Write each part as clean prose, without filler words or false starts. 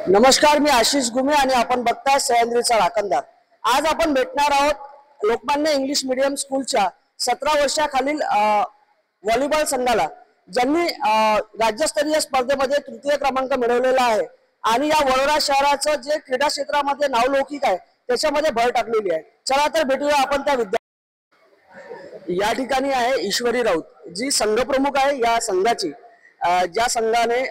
नमस्कार, मी आशिष गुमे आणि आपण बघताय सह्याद्रीचा राखणदार। आज आपण भेटणार आहोत लोकमान्य इंग्लिश मीडियम स्कूलच्या 17 वर्षाखालील व्हॉलीबॉल संघाला, ज्यांनी राज्यस्तरीय स्पर्धेमध्ये तृतीय क्रमांक मिळवलेला आहे आणि या वडोदरा शहराचं जे क्रीडा क्षेत्रामध्ये नावलौकिक आहे त्याच्यामध्ये भर टाकलेली आहे। चला तर भेटूया आपण त्या विद्यार्थी। या ठिकाणी आहे ईश्वरी राऊत, जी संघप्रमुख आहे या संघाची, ज्या संघाने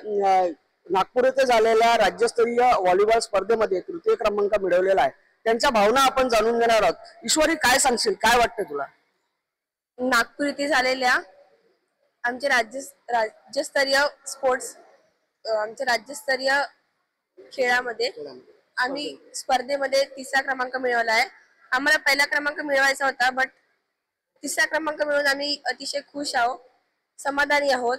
नागपूर येथे झालेल्या राज्यस्तरीय व्हॉलीबॉल स्पर्धेमध्ये तृतीय क्रमांक मिळवलेला आहे। त्यांच्या भावना आपण जाणून घेणार आहोत। ईश्वरी, काय सांगशील, काय वाटतं तुला? नागपूर येथे झालेल्या आमचे राज्यस्तरीय स्पोर्ट्स आमच्या राज्यस्तरीय खेळामध्ये आम्ही स्पर्धेमध्ये तिसरा क्रमांक मिळवला आहे। आम्हाला पहिला क्रमांक मिळवायचा होता, बट तिसरा क्रमांक मिळवून आम्ही अतिशय खुश आहोत, समाधानी आहोत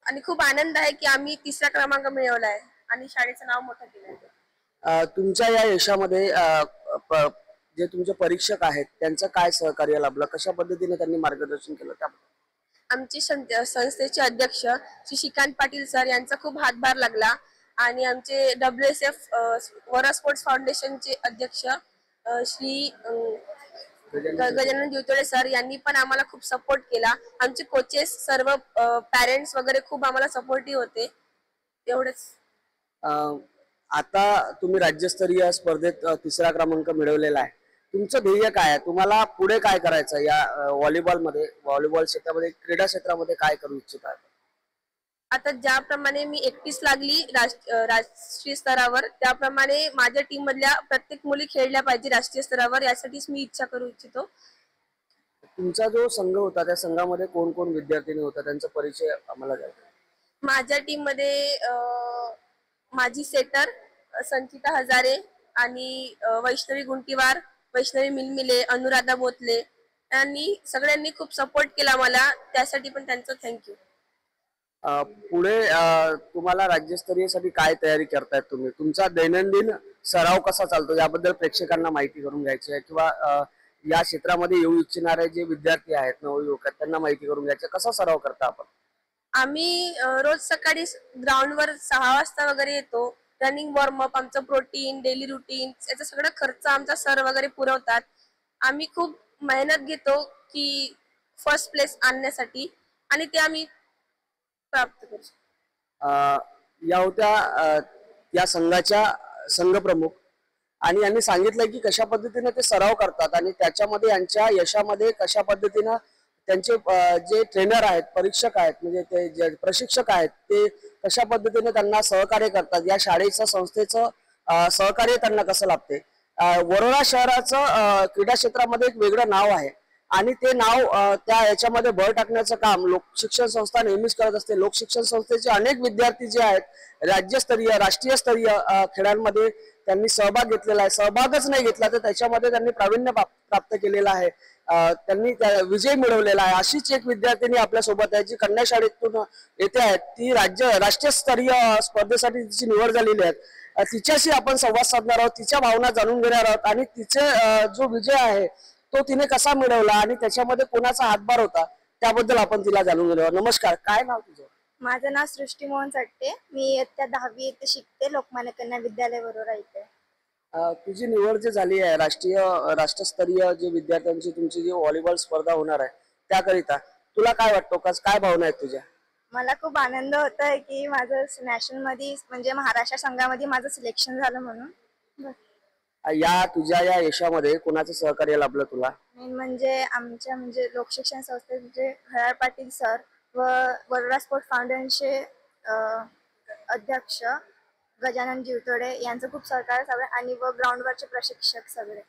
आणि खूप आनंद आहे की आम्ही तिसरा क्रमांक मिळवला आहे आणि शाळेचं नाव मोठं केलं आहे। तुमच्या या यशामध्ये जे तुमचे परीक्षक आहेत त्यांचं काय सहकार्य लाभलं, कशा पद्धतीने त्यांनी मार्गदर्शन केलं त्याबद्दल? आमचे संस्थेचे अध्यक्ष श्री श्रीकांत पाटील सर यांचा खूप हातभार लागला आणि आमचे WSF वडोदरा स्पोर्ट्स फाउंडेशनचे अध्यक्ष श्री गजानन जिवतोडे सर यांनी पण आम्हाला खूप सपोर्ट केला। आमचे कोचेस, सर्व पॅरेंट्स वगैरे खूप आम्हाला सपोर्टिव्ह होते। एवढंच। आता तुम्ही राज्यस्तरीय स्पर्धेत तिसरा क्रमांक मिळवलेला आहे, तुमचं ध्येय काय आहे? तुम्हाला पुढे काय करायचं या व्हॉलीबॉल क्षेत्रामध्ये, क्रीडा क्षेत्रामध्ये काय करू इच्छिता? आता ज्याप्रमाणे मी एकटीच लागली राष्ट्रीय स्तरावर, त्याप्रमाणे माझ्या टीम मधल्या प्रत्येक मुली खेळल्या पाहिजे राष्ट्रीय स्तरावर, यासाठीच मी इच्छा करू इच्छितो। तुमचा जो संघ होता त्या संघामध्ये कोण कोण विद्यार्थिनी होता, त्यांचा परिचय आम्हाला द्या। माझ्या टीम मध्ये माझी सेटर संचिता हजारे आणि वैष्णवी गुंटीवार, वैष्णवी मिलमिले, अनुराधा बोतले यांनी सगळ्यांनी खूप सपोर्ट केला मला, त्यासाठी पण त्यांचं थँक्यू। पुढे तुम्हाला राज्यस्तरीयसाठी काय तयारी करतायत तुम्ही? तुमचा दैनंदिन सराव कसा चालतो याबद्दल प्रेक्षकांना माहिती करून घ्यायची आहे, किंवा या क्षेत्रामध्ये येऊ इच्छिणारे जे विद्यार्थी आहेत, नवयुवक आहेत, त्यांना माहिती करून घ्यायचं, कसा सराव करता आपण? आम्ही रोज सकाळी ग्राउंडवर 6 वाजता वगैरे येतो। रनिंग, वॉर्मअप, आमचं प्रोटीन, डेली रुटीन, याचा सगळं खर्च आमचा सर वगैरे पुरवतात। आम्ही खूप मेहनत घेतो की फर्स्ट प्लेस आणण्यासाठी आणि ते आम्ही प्राप्त करू। या होत्या या संघाच्या संघप्रमुख, आणि यांनी सांगितलं की कशा पद्धतीने ते सराव करतात आणि त्याच्यामध्ये यांच्या यशामध्ये कशा पद्धतीने त्यांचे जे ट्रेनर आहेत, परीक्षक आहेत, म्हणजे ते जे प्रशिक्षक आहेत, ते कशा पद्धतीने त्यांना सहकार्य करतात, या शाळेचं संस्थेचं सहकार्य त्यांना कसं लाभते। वडोदरा शहराचं क्रीडा क्षेत्रामध्ये एक वेगळं नाव आहे आणि ते नाव त्या याच्यामध्ये भर टाकण्याचं काम लोकशिक्षण संस्था नेहमीच करत असते। लोकशिक्षण संस्थेचे अनेक विद्यार्थी जे आहेत राष्ट्रीय स्तरीय खेळांमध्ये त्यांनी सहभाग घेतलेला आहे। सहभागच नाही घेतला तर त्याच्यामध्ये त्यांनी प्रावीण्य प्राप्त केलेला आहे, त्यांनी विजय मिळवलेला आहे। अशीच एक विद्यार्थिनी आपल्या सोबत आहे, जी कन्या शाळेतून येते आहे, ती राष्ट्रीय स्तरीय स्पर्धेसाठी तिची निवड झालेली आहे। तिच्याशी आपण संवाद साधणार आहोत, तिच्या भावना जाणून घेणार आहोत आणि तिचे जो विजय आहे तो तिने कसा मिळवला आणि त्याच्यामध्ये कोणाचा हातभार होता त्याबद्दल आपण तिला जाणून घेणार। नमस्कार, काय नाव तुझं? माझं नाव सृष्टी मोहन चट्टे, मी इयत्ता 10वी येथे शिकते, लोकमान्य कन्या विद्यालय वडोदरा इथे। तुझी निवड जी झाली आहे राष्ट्रस्तरीय जे विद्यार्थ्यांची तुमची जी व्हॉलीबॉल स्पर्धा होणार आहे त्याकरिता, तुला काय वाटतं, काय भावना आहेत तुझ्या? मला खूप आनंद होत आहे की माझं नॅशनल मध्ये म्हणजे महाराष्ट्र संघामध्ये माझं सिलेक्शन झालं म्हणून। या तुझ्या या यशामध्ये कोणाचं सहकार्य लाभलं तुला? म्हणजे आमच्या लोकशिक्षण संस्थेचे खयाळ पाटील सर व वडोदरा स्पोर्ट्स फाउंडेशनचे अध्यक्ष गजानन जिवतोडे यांचं खूप सहकार्य सगळे, आणि व ग्राउंडवरचे प्रशिक्षक सगळे।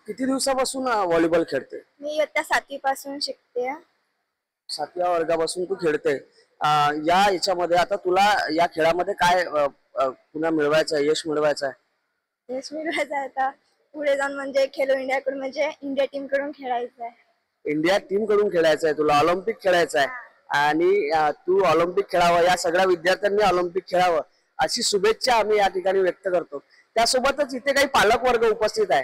किती दिवसापासून व्हॉलीबॉल खेळते? मी इयत्ता 7वी पासून शिकते। 7व्या वर्गापासून तू खेळते। या याच्यामध्ये आता तुला या खेळामध्ये काय पुन्हा मिळवायचं आहे, यश मिळवायचं आहे? यश मिळवायचं आहे, आता पुढे जाऊन म्हणजे खेलो इंडिया कडून म्हणजे इंडिया टीम कडून खेळायचं आहे। इंडिया टीम कडून खेळायचं आहे तुला, ऑलिम्पिक खेळायचं आहे आणि तू ऑलिम्पिक खेळावं, या सगळ्या विद्यार्थ्यांनी ऑलिम्पिक खेळावं अशी शुभेच्छा आम्ही या ठिकाणी व्यक्त करतो। त्यासोबतच इथे काही पालक वर्ग उपस्थित आहे,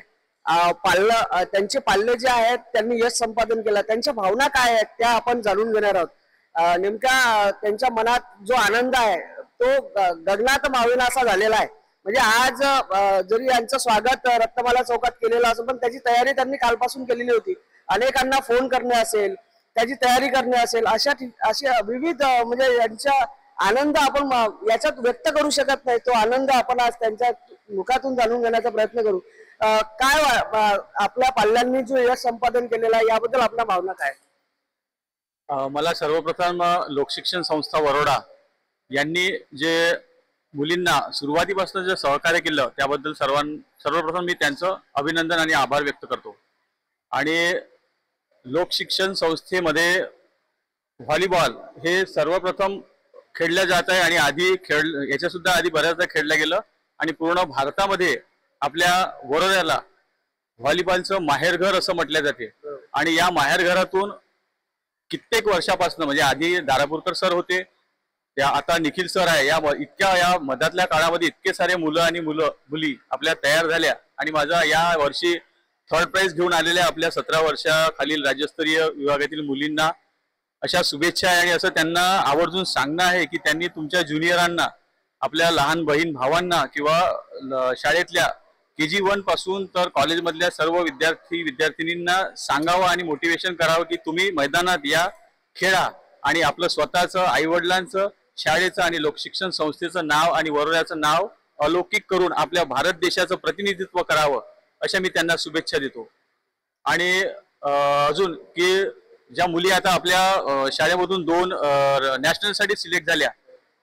त्यांचे पाल्य जे आहेत त्यांनी यश संपादन केलं, त्यांच्या भावना काय आहेत त्या आपण जाणून घेणार आहोत। नेमका त्यांच्या मनात जो आनंद आहे तो गगनात मावेना असा झालेला आहे. म्हणजे आज जरी यांचं स्वागत रत्नमाला चौकात केलेलं असं, पण त्याची तयारी त्यांनी कालपासून केलेली होती. अनेकांना फोन करणे असेल, त्याची तयारी करणे असेल, अशा विविध म्हणजे यांच्या आनंद आपण याच्यात व्यक्त करू शकत नाही. तो आनंद आपण आज त्यांच्या मुखातून जाणून घेण्याचा प्रयत्न करू. आपल्या पाल्यांनी जो यश संपादन केलेला आहे याबद्दल आपल्या भावना काय? मला सर्वप्रथम लोकशिक्षण संस्था वरोडा यांनी जे मुलींना सुरुवातीपासून जे सहकार्य केलं त्याबद्दल सर्वप्रथम मी त्यांचं अभिनंदन आणि आभार व्यक्त करतो. आणि लोकशिक्षण संस्थेमध्ये व्हॉलीबॉल हे सर्वप्रथम खेळलं जात आहे आणि याच्या सुद्धा आधी बऱ्याचदा खेळलं गेलं आणि पूर्ण भारतामध्ये आपल्या वरोड्याला व्हॉलीबॉलचं माहेरघर असं म्हटलं जाते. आणि या माहेरघरातून कित्येक वर्षापासून म्हणजे आधी दारापूरकर सर होते, आता निखिल सर आहे, या मधातल्या काळामध्ये इतके सारे मुलं आणि मुली आपल्या तयार झाल्या. आणि माझा या वर्षी 3rd प्राइज घेऊन आलेल्या आपल्या 17 वर्षाखालील राज्यस्तरीय विभागातील मुलींना अशा शुभेच्छा आहे. आणि असं त्यांना आवर्जून सांगणं आहे की त्यांनी तुमच्या ज्युनियरांना, आपल्या लहान बहीण भावांना किंवा शाळेतल्या KG 1 पासून तर कॉलेजमधल्या सर्व विद्यार्थिनींना सांगावं आणि मोटिवेशन करावं की तुम्ही मैदानात या, खेळा आणि आपलं स्वतःचं, आईवडिलांचं, शाळेचं आणि लोकशिक्षण संस्थेचं नाव आणि वरोड्याचं नाव अलौकिक करून आपल्या भारत देशाचं प्रतिनिधित्व करावं अशा मी त्यांना शुभेच्छा देतो. आणि अजून की ज्या मुली आता आपल्या शाळेमधून 2 नॅशनलसाठी सिलेक्ट झाल्या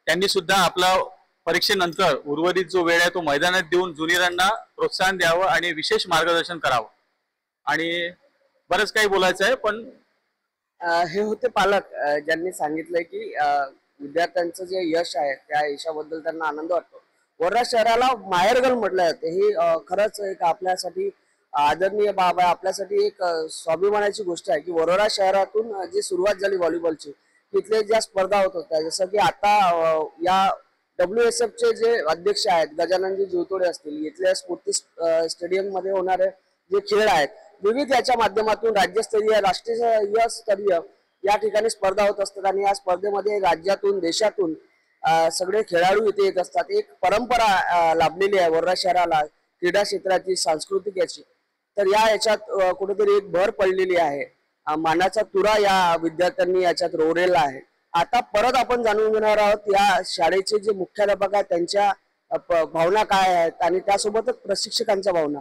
त्यांनी सुद्धा आपला परीक्षेनंतर उर्वरित जो वेळ आहे तो मैदानात देऊन ज्युनियरांना प्रोत्साहन द्यावं आणि विशेष मार्गदर्शन करावं. आणि बरंच काही बोलायचं आहे, पण हे होते पालक ज्यांनी सांगितलंय की विद्यार्थ्यांचं जे यश आहे त्या यशाबद्दल त्यांना आनंद वाटतो. वरोरा शहराला माहेरघर म्हटलं जाते. ही खरंच एक आपल्यासाठी आदरणीय बाब आहे, आपल्यासाठी एक स्वाभिमानाची गोष्ट आहे की वरोरा शहरातून जी सुरुवात झाली व्हॉलीबॉलची, तिथले ज्या स्पर्धा होत होत्या, जसं की आता या WSF चे जे अध्यक्ष आहेत गजाननजी जीवतोडे असतील, इथल्या स्फूर्ती स्टेडियम मध्ये होणारे जे खेळ आहेत, विविध याच्या माध्यमातून राज्यस्तरीय, राष्ट्रीय स्तरीय या ठिकाणी स्पर्धा होत असतात. आणि या स्पर्धेमध्ये राज्यातून, देशातून सगळे खेळाडू इथे येत असतात. एक परंपरा लाभलेली आहे वरोरा शहराला क्रीडा क्षेत्राची, सांस्कृतिक याची. तर याच्यात कुठेतरी एक भर पडलेली आहे. मानाचा तुरा या विद्यार्थ्यांनी याच्यात रोवलेला आहे. आता परत आपण जाणून घेणार आहोत या शाळेचे जे मुख्याध्यापक आहेत त्यांच्या भावना काय आहेत आणि त्यासोबतच प्रशिक्षकांच्या भावना.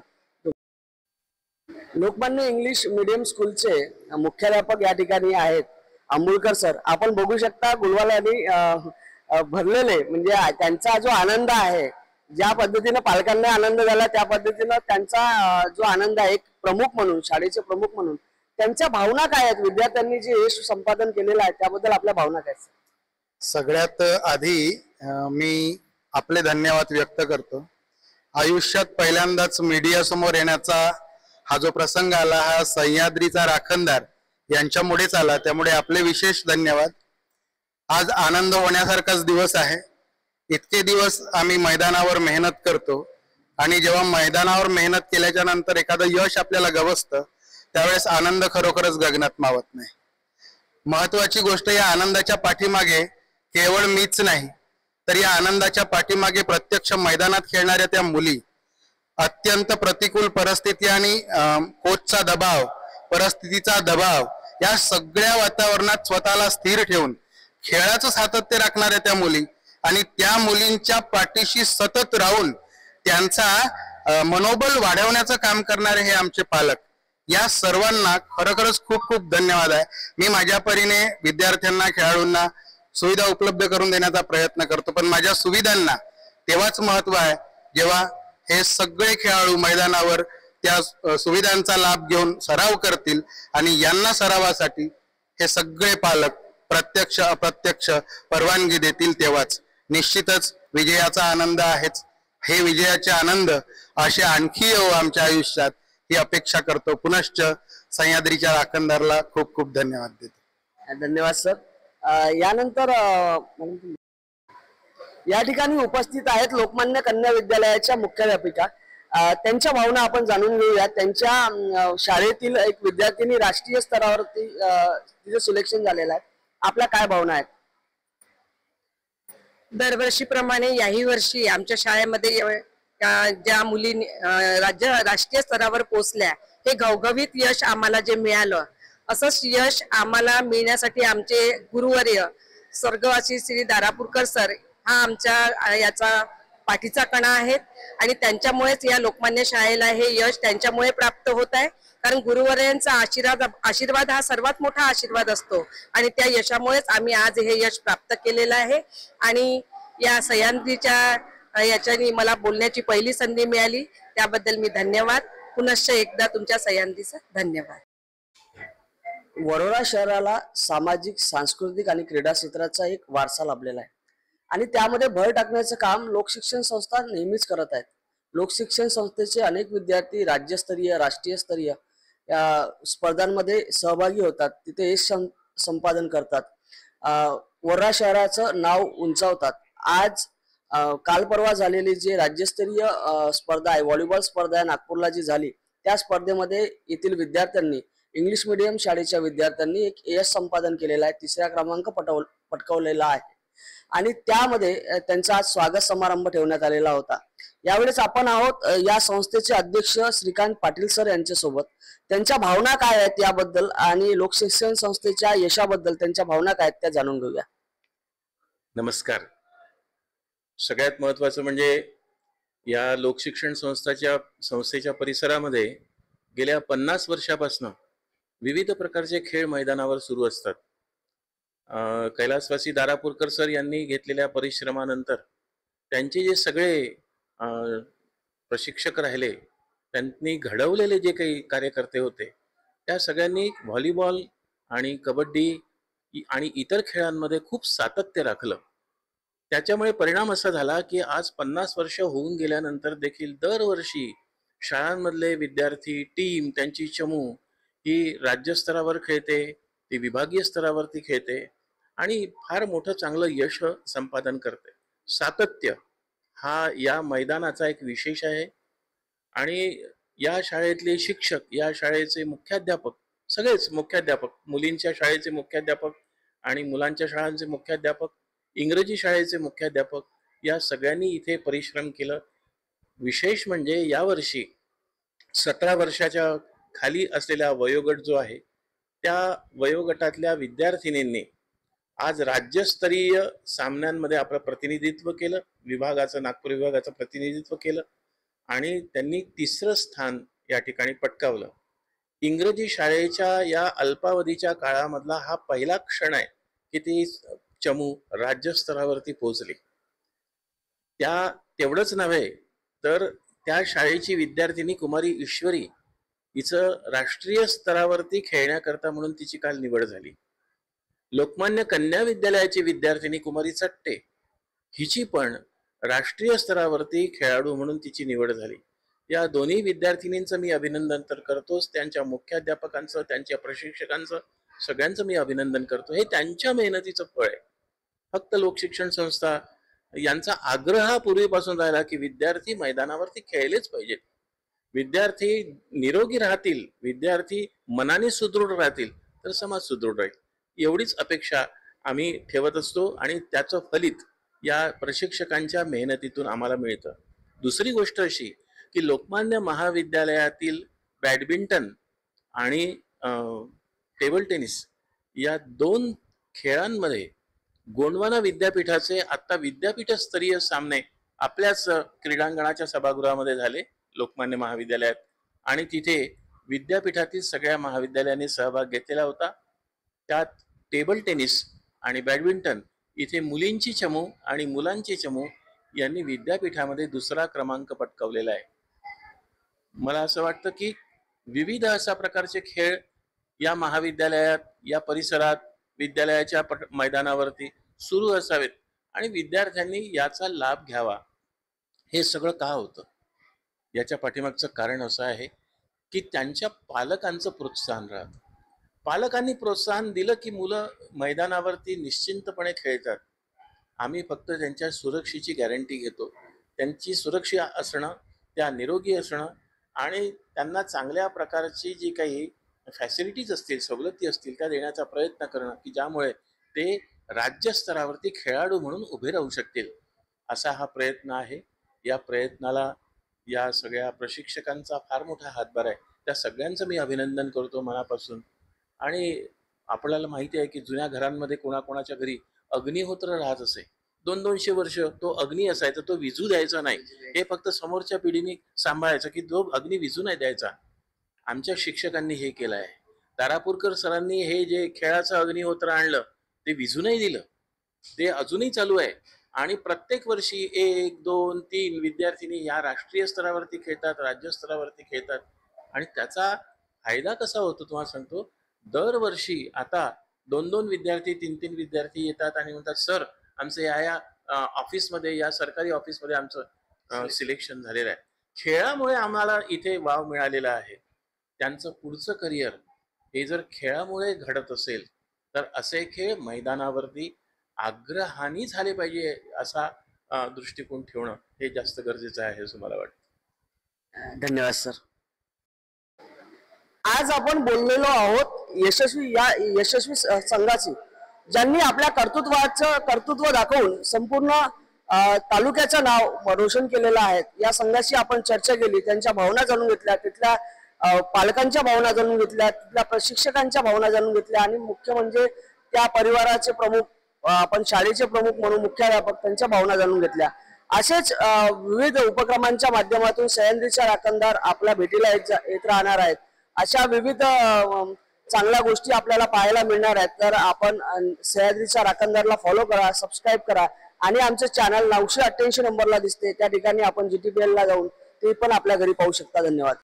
लोकमान्य इंग्लिश मीडियम स्कूलचे मुख्याध्यापक या ठिकाणी आहेत आंबुळकर सर. आपण बघू शकता गुलवालांनी भरलेले, म्हणजे त्यांचा जो आनंद आहे, ज्या पद्धतीने पालकांना आनंद झाला त्या पद्धतीनं त्यांचा जो आनंद आहे, एक प्रमुख म्हणून, शाळेचे प्रमुख म्हणून त्यांच्या भावना काय आहेत? विद्यार्थ्यांनी जे यश संपादन केलेलं आहे त्याबद्दल आपल्या भावना काय? सगळ्यात आधी मी आपले धन्यवाद व्यक्त करतो. आयुष्यात पहिल्यांदाच मीडिया समोर येण्याचा हा जो प्रसंग आला, हा सह्याद्रीचा राखणदार यांच्यामुळेच आला, त्यामुळे आपले विशेष धन्यवाद. आज आनंद होण्यासारखाच दिवस आहे. इतके दिवस आम्ही मैदानावर मेहनत करतो आणि जेव्हा मैदानावर मेहनत केल्याच्या नंतर एखादं यश आपल्याला गवसतं त्यावेळेस आनंद खरोखरच गगनात मावत नाही. महत्वाची गोष्ट, या आनंदाच्या पाठीमागे केवळ मीच नाही तर या आनंदाच्या पाठीमागे प्रत्यक्ष मैदानात खेळणाऱ्या त्या मुली, अत्यंत प्रतिकूल परिस्थिती आणि कोचचा दबाव, परिस्थितीचा दबाव, या सगळ्या वातावरणात स्वतःला स्थिर ठेवून खेळाचं सातत्य राखणाऱ्या त्या मुली आणि त्या मुलींच्या पाठीशी सतत राहून त्यांचा मनोबल वाढवण्याचं काम करणारे हे आमचे पालक. या सर्वांना खरोखरच खूप खूप धन्यवाद आहे. मी माझ्या परीने विद्यार्थ्यांना, खेळाडूंना सुविधा उपलब्ध करून देण्याचा प्रयत्न करतो, पण माझ्या सुविधांना तेव्हाच महत्व आहे जेव्हा हे सगळे खेळाडू मैदानावर त्या सुविधांचा लाभ घेऊन सराव करतील आणि यांना सरावासाठी हे सगळे पालक प्रत्यक्ष अप्रत्यक्ष परवानगी देतील, तेव्हाच. निश्चितच विजयाचा आनंद आहेच. हे विजयाचे आनंद असे आणखी येऊ आमच्या आयुष्यात ही अपेक्षा करतो. पुनश्च सह्याद्रीच्या राखणदारला खूप खूप धन्यवाद देतो. धन्यवाद सर. यानंतर या ठिकाणी उपस्थित आहेत लोकमान्य कन्या विद्यालयाच्या मुख्याध्यापिका. त्यांच्या भावना आपण जाणून घेऊया. त्यांच्या शाळेतील एक विद्यार्थिनी राष्ट्रीय स्तरावरती तिचं सिलेक्शन झालेलं आहे. आपल्या काय भावना आहेत? दरवर्षीप्रमाणे याही वर्षी आमच्या शाळेमध्ये ज्या मुली राष्ट्रीय स्तरावर पोहोचल्या, हे घवघवीत यश आम्हाला जे मिळालं, असंच यश आम्हाला मिळण्यासाठी आमचे गुरुवर्य स्वर्गवासी श्री दारापूरकर सर हा आमच्या याचा पाठीचा कणा आहेत आणि त्यांच्यामुळेच या लोकमान्य शाळेला हे यश त्यांच्यामुळे प्राप्त होत आहे. कारण गुरुवर्यांचा आशीर्वाद हा सर्वात मोठा आशीर्वाद असतो आणि त्या यशामुळेच आम्ही आज हे यश प्राप्त केलेलं आहे. आणि या सह्याद्रीच्या याच्यानी मला बोलण्याची पहिली संधी मिळाली, त्याबद्दल मी धन्यवाद. पुनश्च एकदा तुमच्या सह्याद्रीचं धन्यवाद. वरोरा शहराला सामाजिक, सांस्कृतिक आणि क्रीडा क्षेत्राचा एक वारसा लाभलेला आहे आणि त्यामध्ये भर टाकण्याचं काम लोकशिक्षण संस्था नेहमीच करत आहेत. लोकशिक्षण संस्थेचे अनेक विद्यार्थी राज्यस्तरीय, राष्ट्रीय स्तरीय या स्पर्धांमध्ये सहभागी होतात, तिथे यश संपादन करतात, वरोरा शहराचं नाव उंचावतात. आज काल परवा झालेली जी राज्यस्तरीय स्पर्धा आहे, व्हॉलीबॉल स्पर्धा आहे नागपूरला जी झाली, त्या स्पर्धेमध्ये येथील विद्यार्थ्यांनी, इंग्लिश मीडियम शाळेच्या विद्यार्थ्यांनी एक यश संपादन केलेलं आहे, 3रा क्रमांक पटकावलेला आहे आणि त्यामध्ये त्यांचा आज स्वागत समारंभ ठेवण्यात आलेला होता. यावेळेस आपण आहोत या संस्थेचे अध्यक्ष श्रीकांत पाटील सर यांच्यासोबत. त्यांच्या भावना काय आहेत याबद्दल आणि लोकशिक्षण संस्थेच्या यशाबद्दल त्यांच्या भावना काय आहेत त्या जाणून घेऊया. नमस्कार. सगळ्यात महत्त्वाचं म्हणजे या लोकशिक्षण संस्थेच्या परिसरामध्ये गेल्या 50 वर्षापासून विविध प्रकारचे खेळ मैदानावर सुरू असतात. कैलासवासी दारापूरकर सर यांनी घेतलेल्या परिश्रमानंतर त्यांचे जे सगळे प्रशिक्षक राहिले, त्यांनी घडवलेले जे काही कार्यकर्ते होते, त्या सगळ्यांनी व्हॉलीबॉल आणि कबड्डी आणि इतर खेळांमध्ये खूप सातत्य राखलं. त्याच्यामुळे परिणाम असा झाला की आज 50 वर्ष होऊन गेल्यानंतर देखील दरवर्षी शाळांमधले विद्यार्थी, टीम, त्यांची चमू ही राज्यस्तरावर खेळते, ती विभागीय स्तरावरती खेळते आणि फार मोठं चांगलं यश संपादन करते. सातत्य हा या मैदानाचा एक विशेष आहे आणि या शाळेतले शिक्षक, या शाळेचे मुख्याध्यापक, सगळेच मुख्याध्यापक, मुलींच्या शाळेचे मुख्याध्यापक आणि मुलांच्या शाळांचे मुख्याध्यापक, इंग्रजी शाळेचे मुख्याध्यापक, या सगळ्यांनी इथे परिश्रम केलं. विशेष म्हणजे यावर्षी 17 वर्षाच्या खाली असलेला वयोगट जो आहे, त्या वयोगटातल्या विद्यार्थिनींनी आज राज्यस्तरीय सामन्यांमध्ये आपलं प्रतिनिधित्व केलं, नागपूर विभागाचं प्रतिनिधित्व केलं आणि त्यांनी 3रं स्थान या ठिकाणी पटकावलं. इंग्रजी शाळेच्या या अल्पावधीच्या काळामधला हा पहिला क्षण आहे की ती चमू राज्यस्तरावरती पोहोचली. तेवढंच नव्हे तर त्या शाळेची विद्यार्थिनी कुमारी ईश्वरी हिचं राष्ट्रीय स्तरावरती खेळण्याकरता म्हणून तिची काल निवड झाली. लोकमान्य कन्या विद्यालयाची विद्यार्थिनी कुमारी चट्टे हिची पण राष्ट्रीय स्तरावरती खेळाडू म्हणून तिची निवड झाली. या दोन्ही विद्यार्थिनींचं मी अभिनंदन तर करतोच, त्यांच्या मुख्याध्यापकांचं, त्यांच्या प्रशिक्षकांचं, सगळ्यांचं मी अभिनंदन करतो. हे त्यांच्या मेहनतीचं फळ आहे. फक्त लोकशिक्षण संस्था यांचा आग्रह हा पूर्वीपासून राहिला की विद्यार्थी मैदानावरती खेळलेच पाहिजेत, विद्यार्थी निरोगी राहतील, विद्यार्थी मनाने सुदृढ राहतील तर समाज सुदृढ राहील, एवढीच अपेक्षा आम्ही ठेवत असतो आणि त्याचं फलित या प्रशिक्षकांच्या मेहनतीतून आम्हाला मिळतं. दुसरी गोष्ट अशी की लोकमान्य महाविद्यालयातील बॅडमिंटन आणि टेबल टेनिस या 2 खेळांमध्ये गोंडवाना विद्यापीठाचे आता विद्यापीठस्तरीय सामने आपल्याच क्रीडांगणाच्या सभागृहामध्ये झाले लोकमान्य महाविद्यालयात आणि तिथे विद्यापीठातील सगळ्या महाविद्यालयांनी सहभाग घेतलेला होता. त्यात टेबल टेनिस आणि बॅडमिंटन इथे मुलींची चमू आणि मुलांची चमू यांनी विद्यापीठामध्ये 2रा क्रमांक पटकावलेला आहे. मला असं वाटतं की विविध अशा प्रकारचे खेळ या महाविद्यालयात, या परिसरात, विद्यालयाच्या मैदानावरती सुरू असावेत आणि विद्यार्थ्यांनी याचा लाभ घ्यावा. हे सगळं का होतं याच्या पाठीमागचं कारण असं आहे की त्यांच्या पालकांचं प्रोत्साहन राहतं. पालकांनी प्रोत्साहन दिलं की मुलं मैदानावरती निश्चिंतपणे खेळतात. आम्ही फक्त त्यांच्या सुरक्षेची गॅरंटी घेतो. त्यांची सुरक्षा असणं, त्या निरोगी असणं आणि त्यांना चांगल्या प्रकारची जी काही फॅसिलिटीज असतील, सवलती असतील त्या देण्याचा प्रयत्न करणं की ज्यामुळे ते राज्यस्तरावरती खेळाडू म्हणून उभे राहू शकतील, असा हा प्रयत्न आहे. या प्रयत्नाला या सगळ्या प्रशिक्षकांचा फार मोठा हातभार आहे. त्या सगळ्यांचं मी अभिनंदन करतो मनापासून. आणि आपल्याला माहिती आहे की जुन्या घरांमध्ये कोणाकोणाच्या घरी अग्निहोत्र राहत असे. 200-200 वर्ष तो अग्नी असायचा, तो विझू द्यायचा नाही. हे फक्त समोरच्या पिढीने सांभाळायचं की तो अग्नी विझू नाही द्यायचा. आमच्या शिक्षकांनी हे केलं आहे. दारापूरकर सरांनी हे जे खेळाचं अग्निहोत्र आणलं ते विझू नाही दिलं, ते अजूनही चालू आहे. आणि प्रत्येक वर्षी 1, 2, 3 विद्यार्थिनी या राष्ट्रीय स्तरावरती खेळतात, राज्यस्तरावरती खेळतात. आणि त्याचा फायदा कसा होतो तुम्हाला सांगतो. दरवर्षी आता 2-2 विद्यार्थी, 3-3 विद्यार्थी येतात आणि म्हणतात, सर आमचं या ऑफिसमध्ये, या सरकारी ऑफिसमध्ये आमचं सिलेक्शन झालेलं आहे. खेळामुळे आम्हाला इथे वाव मिळालेला आहे. त्यांचं पुढचं करिअर हे जर खेळामुळे घडत असेल तर असे खेळ मैदानावरती आग्रहाने झाले पाहिजे, असा दृष्टिकोन ठेवणं हे जास्त गरजेचं आहे असं मला वाटतं. धन्यवाद सर. आज आपण बोललेलो आहोत यशस्वी संघाची, ज्यांनी आपल्या कर्तृत्व दाखवून संपूर्ण तालुक्याचं नाव रोशन केलेलं आहे. या संघाशी आपण चर्चा केली, त्यांच्या भावना जाणून घेतल्या, तिथल्या पालकांच्या भावना जाणून घेतल्या, तिथल्या प्रशिक्षकांच्या भावना जाणून घेतल्या आणि मुख्य म्हणजे त्या परिवाराचे प्रमुख, आपण शाळेचे प्रमुख म्हणून मुख्याध्यापक, त्यांच्या भावना जाणून घेतल्या. असेच विविध उपक्रमांच्या माध्यमातून सह्याद्रीच्या राखणदार आपल्या भेटीला येत राहणार आहेत. अशा विविध चांगल्या गोष्टी आपल्याला पाहायला मिळणार आहेत. तर आपण सह्याद्रीच्या राखणदारला फॉलो करा, सबस्क्राईब करा आणि आमचे चॅनल 988 नंबरला दिसते त्या ठिकाणी आपण GTPL ला जाऊन ते पण आपल्या घरी पाहू शकता. धन्यवाद.